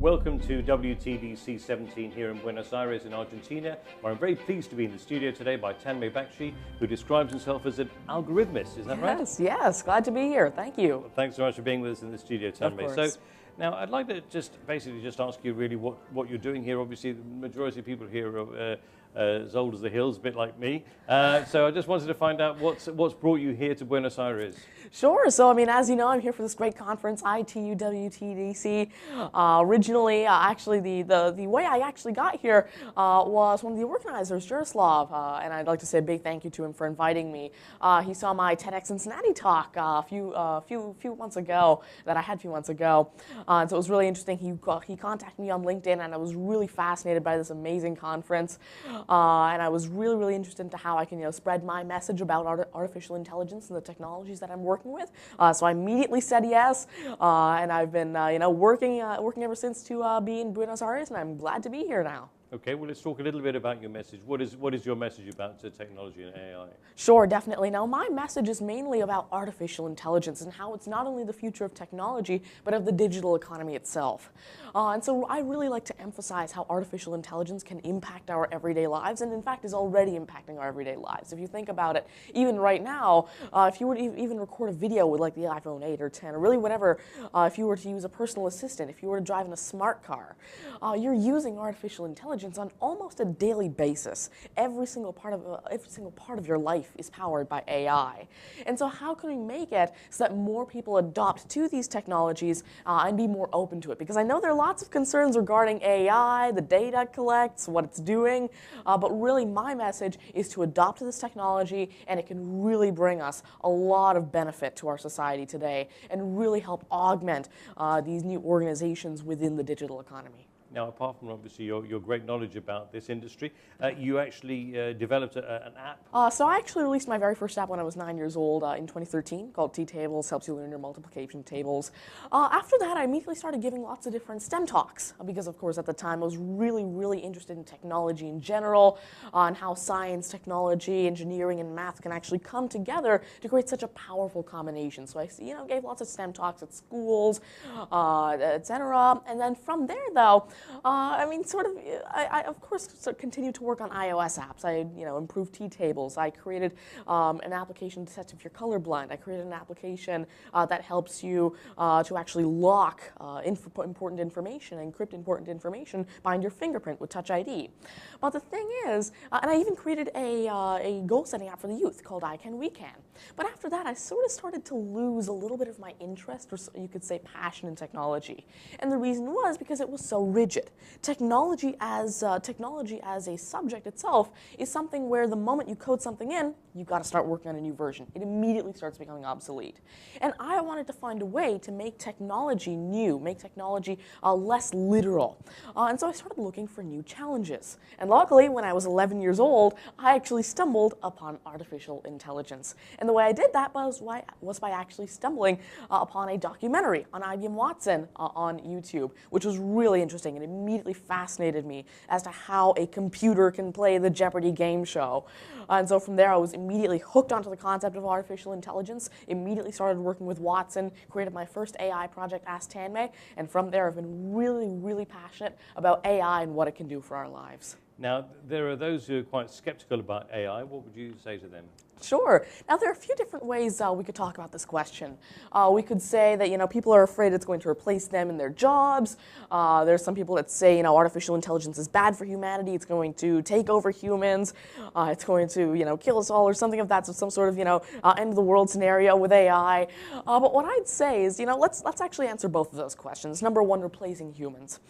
Welcome to WTDC 17 here in Buenos Aires in Argentina, where I'm very pleased to be in the studio today by Tanmay Bakshi, who describes himself as an algorithmist. Is that right? Yes, glad to be here. Thank you. Well, thanks so much for being with us in the studio, Tanmay. Of course. So now I'd like to just ask you really what you're doing here. Obviously, the majority of people here are as old as the hills, a bit like me. So I just wanted to find out what's brought you here to Buenos Aires. Sure. So, as you know, I'm here for this great conference, ITU WTDC. Originally, actually, the way I actually got here was one of the organizers, Jaroslav, and I'd like to say a big thank you to him for inviting me. He saw my TEDx Cincinnati talk a few months ago, and so it was really interesting. He contacted me on LinkedIn, and I was really fascinated by this amazing conference. And I was really interested into how I can spread my message about artificial intelligence and the technologies that I'm working with. So I immediately said yes, and I've been working ever since to be in Buenos Aires, and I'm glad to be here now. Okay, well, let's talk a little bit about your message. What is your message about technology and AI? Sure, definitely. Now, my message is mainly about artificial intelligence and how it's not only the future of technology, but of the digital economy itself. And so I really like to emphasize how artificial intelligence can impact our everyday lives, and in fact is already impacting our everyday lives. If you think about it, even right now, if you were to even record a video with like the iPhone 8 or 10, or really whatever, if you were to use a personal assistant, if you were to drive in a smart car, you're using artificial intelligence on almost a daily basis. Every single part of your life is powered by AI. And so how can we make it so that more people adopt to these technologies and be more open to it? Because I know there are lots of concerns regarding AI, the data it collects, what it's doing, but really my message is to adopt to this technology, and it can really bring us a lot of benefit to our society today and really help augment these new organizations within the digital economy. Now, apart from obviously your great knowledge about this industry, you actually developed an app. So I actually released my very first app when I was 9 years old in 2013, called T-Tables, helps you learn your multiplication tables. After that, I immediately started giving lots of different STEM talks, because of course at the time I was really interested in technology in general, and how science, technology, engineering, and math can actually come together to create such a powerful combination. So I gave lots of STEM talks at schools, etc. And then from there, though, I of course continued to work on iOS apps. I improved T-Tables. I created an application to test if you're colorblind. I created an application that helps you to actually lock important information, encrypt important information behind your fingerprint with Touch ID. But the thing is, and I even created a goal-setting app for the youth called I Can, We Can. But after that, I sort of started to lose a little bit of my interest, or you could say passion in technology. And the reason was because it was so rigid. Technology as a subject itself is something where the moment you code something in, you've got to start working on a new version. It immediately starts becoming obsolete. And I wanted to find a way to make technology new, make technology less literal. And so I started looking for new challenges. And luckily, when I was 11 years old, I actually stumbled upon artificial intelligence. And the way I did that was by actually stumbling upon a documentary on IBM Watson on YouTube, which was really interesting. It immediately fascinated me as to how a computer can play the Jeopardy game show. And so from there, I was immediately hooked onto the concept of artificial intelligence, immediately started working with Watson, created my first AI project, Ask Tanmay, and from there I've been really passionate about AI and what it can do for our lives. Now, there are those who are quite skeptical about AI. What would you say to them? Sure. Now, there are a few different ways we could talk about this question. We could say that, people are afraid it's going to replace them in their jobs. There's some people that say, artificial intelligence is bad for humanity. It's going to take over humans. It's going to, kill us all, or something of that, so some sort of, end of the world scenario with AI. But what I'd say is, let's actually answer both of those questions. Number one, replacing humans.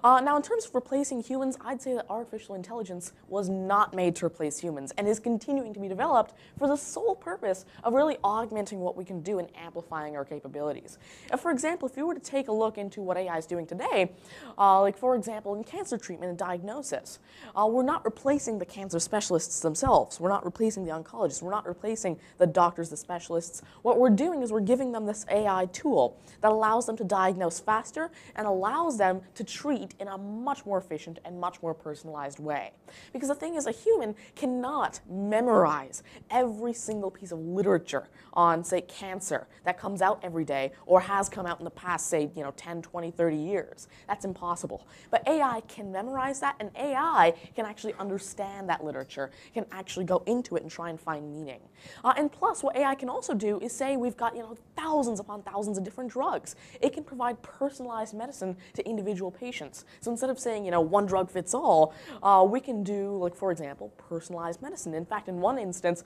Now, in terms of replacing humans, I'd say that artificial intelligence was not made to replace humans and is continuing to be developed for the sole purpose of really augmenting what we can do and amplifying our capabilities. For example, if you were to take a look into what AI is doing today, like for example in cancer treatment and diagnosis, we're not replacing the cancer specialists themselves. We're not replacing the oncologists. We're not replacing the doctors, the specialists. What we're doing is we're giving them this AI tool that allows them to diagnose faster and allows them to treat in a much more efficient and much more personalized way. Because the thing is, a human cannot memorize every every single piece of literature on, say, cancer that comes out every day or has come out in the past, say, 10, 20, 30 years. That's impossible. But AI can memorize that, and AI can actually understand that literature, can actually go into it and try and find meaning. And plus, what AI can also do is say we've got, thousands upon thousands of different drugs. It can provide personalized medicine to individual patients. So instead of saying, one drug fits all, we can do, like, for example, personalized medicine. In fact, in one instance,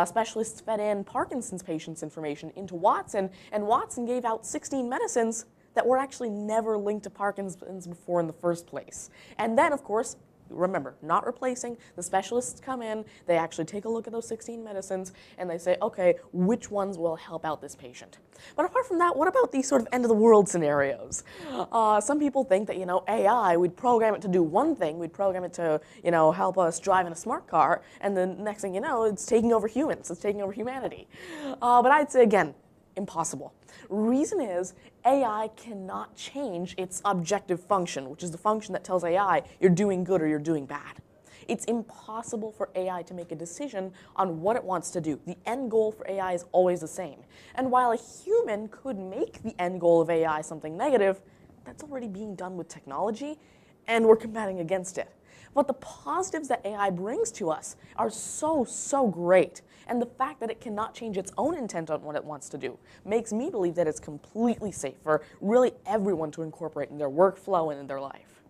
specialists fed in Parkinson's patients' information into Watson, and Watson gave out 16 medicines that were actually never linked to Parkinson's before in the first place. And then, of course, remember, not replacing, the specialists come in, they actually take a look at those 16 medicines, and they say, okay, which ones will help out this patient? But apart from that, what about these sort of end-of-the-world scenarios? Some people think that, AI, we'd program it to do one thing, we'd program it to, help us drive in a smart car, and the next thing you know, it's taking over humans, it's taking over humanity. But I'd say, again, impossible. Reason is, AI cannot change its objective function, which is the function that tells AI you're doing good or you're doing bad. It's impossible for AI to make a decision on what it wants to do. The end goal for AI is always the same. And while a human could make the end goal of AI something negative, that's already being done with technology, and we're combating against it. But the positives that AI brings to us are so, so great. And the fact that it cannot change its own intent on what it wants to do makes me believe that it's completely safe for really everyone to incorporate in their workflow and in their life.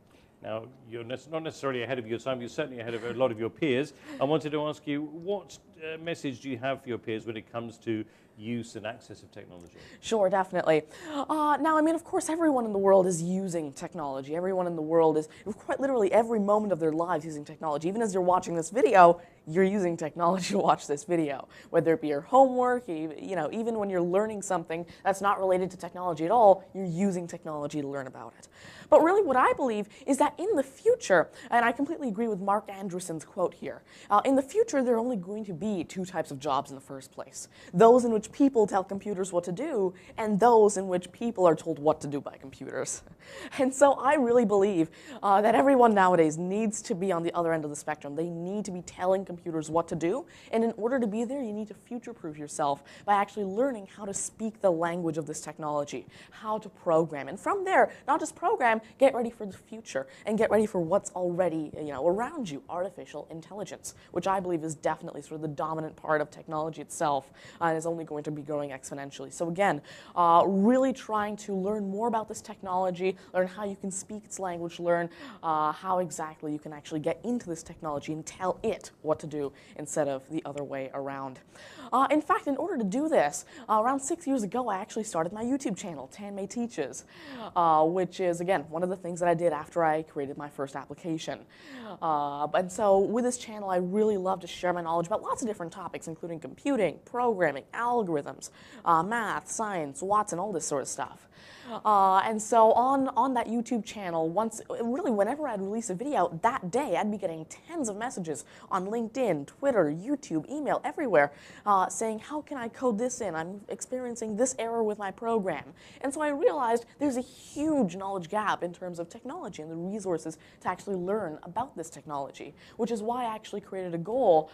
Now, you're not necessarily ahead of your time, you're certainly ahead of a lot of your peers. I wanted to ask you, what message do you have for your peers when it comes to use and access of technology? Sure, definitely. Now, of course, everyone in the world is using technology. Everyone in the world is, quite literally, every moment of their lives using technology. Even as you're watching this video, you're using technology to watch this video. Whether it be your homework, even when you're learning something that's not related to technology at all, you're using technology to learn about it. But really what I believe is that in the future, and I completely agree with Mark Andreessen's quote here, in the future there are only going to be two types of jobs in the first place. Those in which people tell computers what to do, and those in which people are told what to do by computers. And so I really believe that everyone nowadays needs to be on the other end of the spectrum. They need to be telling computers what to do, and in order to be there, you need to future-proof yourself by actually learning how to speak the language of this technology, how to program. And from there, not just program, get ready for the future, and get ready for what's already around you, artificial intelligence, which I believe is definitely sort of the dominant part of technology itself, and is only going to be growing exponentially. So again, really trying to learn more about this technology, learn how you can speak its language, learn how exactly you can actually get into this technology and tell it what to do instead of the other way around. In fact, in order to do this, around 6 years ago, I actually started my YouTube channel, Tanmay Teaches, which is, again, one of the things that I did after I created my first application. And so with this channel, I really love to share my knowledge about lots of different topics, including computing, programming, algorithms, math, science, Watson, all this sort of stuff. And so on that YouTube channel, whenever I'd release a video, that day I'd be getting tens of messages on LinkedIn, Twitter, YouTube, email, everywhere, saying, how can I code this in? I'm experiencing this error with my program. And so I realized there's a huge knowledge gap in terms of technology and the resources to actually learn about this technology, which is why I actually created a goal,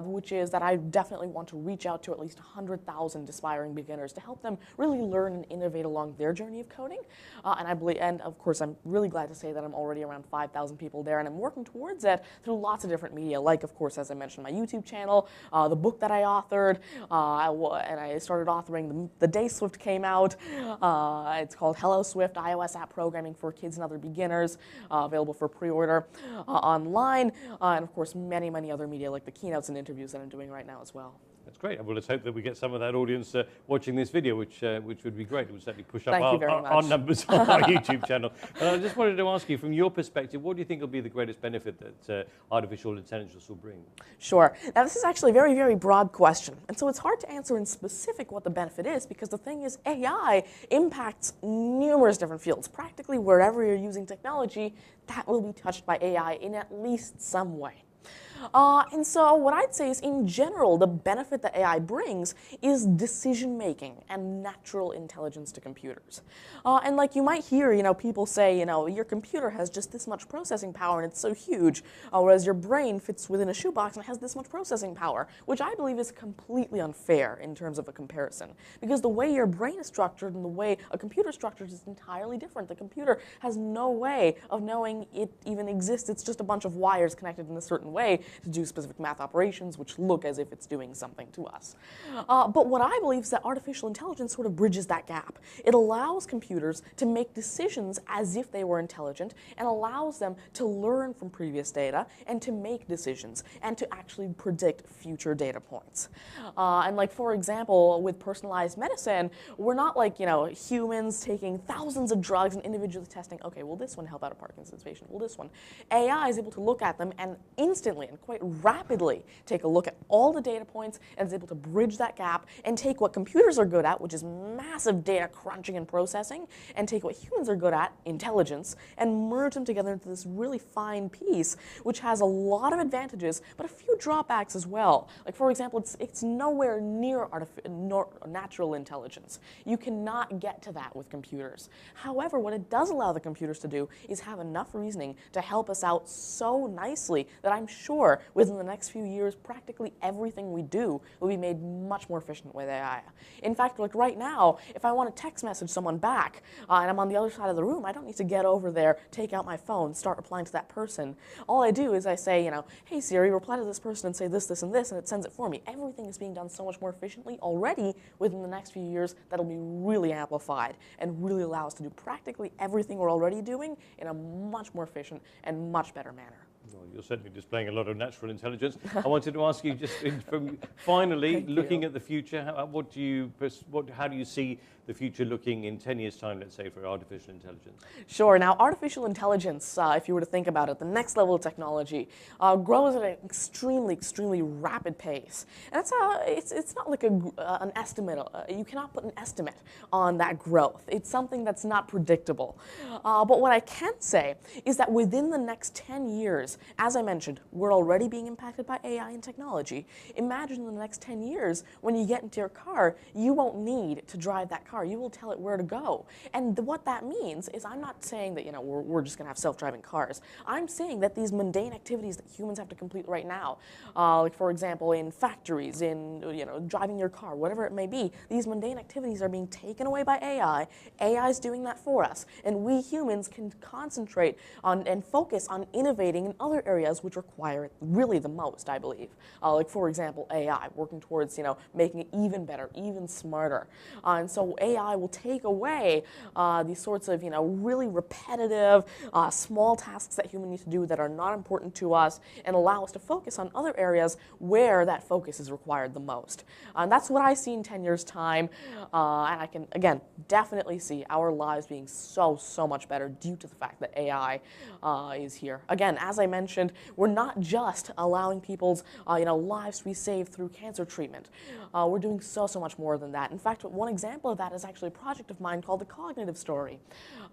which is that I definitely want to reach out to at least 100,000 aspiring beginners to help them really learn and innovate along their journey of coding. And of course, I'm really glad to say that I'm already around 5,000 people there, and I'm working towards it through lots of different media, like, of course, as I mentioned, my YouTube channel, the book that I authored, and I started authoring the day Swift came out. It's called Hello Swift, iOS app programming for kids and other beginners, available for pre-order online, and of course, many, many other media, like the keynotes and interviews that I'm doing right now as well. That's great. Well, let's hope that we get some of that audience watching this video, which would be great. It would certainly push up our numbers on our YouTube channel. And I just wanted to ask you, from your perspective, what do you think will be the greatest benefit that artificial intelligence will bring? Sure. Now, this is actually a very, very broad question. And so it's hard to answer in specific what the benefit is, because the thing is, AI impacts numerous different fields. Practically wherever you're using technology, that will be touched by AI in at least some way. And so what I'd say is, in general, the benefit that AI brings is decision making and natural intelligence to computers. And like you might hear, people say, your computer has just this much processing power and it's so huge, whereas your brain fits within a shoebox and has this much processing power, which I believe is completely unfair in terms of a comparison. Because the way your brain is structured and the way a computer is structured is entirely different. The computer has no way of knowing it even exists. It's just a bunch of wires connected in a certain way to do specific math operations which look as if it's doing something to us. But what I believe is that artificial intelligence sort of bridges that gap. It allows computers to make decisions as if they were intelligent and allows them to learn from previous data and to make decisions and to actually predict future data points. And like, for example, with personalized medicine, we're not like, humans taking thousands of drugs and individually testing, okay, will this one help out a Parkinson's patient? Will this one? AI is able to look at them and instantly and quite rapidly take a look at all the data points and is able to bridge that gap and take what computers are good at, which is massive data crunching and processing, and take what humans are good at, intelligence, and merge them together into this really fine piece, which has a lot of advantages, but a few drawbacks as well. Like, for example, it's nowhere near natural intelligence. You cannot get to that with computers. However, what it does allow the computers to do is have enough reasoning to help us out so nicely that I'm sure within the next few years, practically everything we do will be made much more efficient with AI. In fact, like right now, if I want to text message someone back and I'm on the other side of the room, I don't need to get over there, take out my phone, start replying to that person. All I do is I say, hey Siri, reply to this person and say this, this, and this, and it sends it for me. Everything is being done so much more efficiently already within the next few years that'll be really amplified and really allow us to do practically everything we're already doing in a much more efficient and much better manner. Well, you're certainly displaying a lot of natural intelligence. I wanted to ask you, just from finally looking at the future, how do you see the future looking in 10 years' time, let's say, for artificial intelligence? Sure. Now, artificial intelligence, if you were to think about it, the next level of technology, grows at an extremely, extremely rapid pace. And it's not like an estimate. You cannot put an estimate on that growth. It's something that's not predictable. But what I can say is that within the next 10 years, as I mentioned, we're already being impacted by AI and technology. Imagine in the next 10 years, when you get into your car, you won't need to drive that car. You will tell it where to go. And what that means is, I'm not saying that we're just going to have self-driving cars. I'm saying that these mundane activities that humans have to complete right now, like for example in factories, in driving your car, whatever it may be, these mundane activities are being taken away by AI. AI is doing that for us, and we humans can concentrate on and focus on innovating in other areas which require it really the most, I believe. Like for example, AI, working towards making it even better, even smarter. And so AI will take away these sorts of really repetitive, small tasks that humans need to do that are not important to us, and allow us to focus on other areas where that focus is required the most. And that's what I see in 10 years' time, and I can, again, definitely see our lives being so much better due to the fact that AI is here. Again, as I mentioned, we're not just allowing people's lives to be saved through cancer treatment. We're doing so much more than that. In fact, one example of that is actually a project of mine called the Cognitive Story.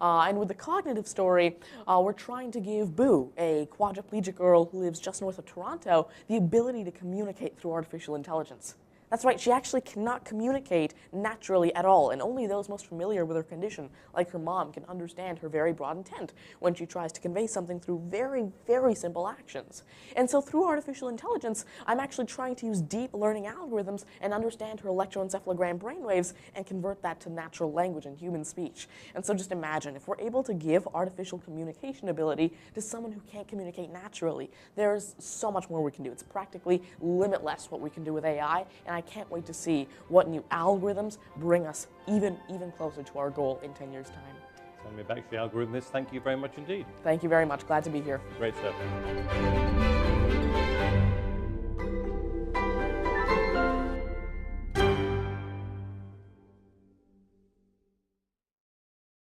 And with the Cognitive Story, we're trying to give Boo, a quadriplegic girl who lives just north of Toronto, the ability to communicate through artificial intelligence. That's right, she actually cannot communicate naturally at all, and only those most familiar with her condition, like her mom, can understand her very broad intent when she tries to convey something through very, very simple actions. And so through artificial intelligence, I'm actually trying to use deep learning algorithms and understand her electroencephalogram brainwaves and convert that to natural language and human speech. And so just imagine, if we're able to give artificial communication ability to someone who can't communicate naturally, there's so much more we can do. It's practically limitless what we can do with AI, and I can't wait to see what new algorithms bring us even closer to our goal in 10 years' time. Tanmay Bakshi, Algorithmist, thank you very much indeed. Thank you very much. Glad to be here. Great stuff.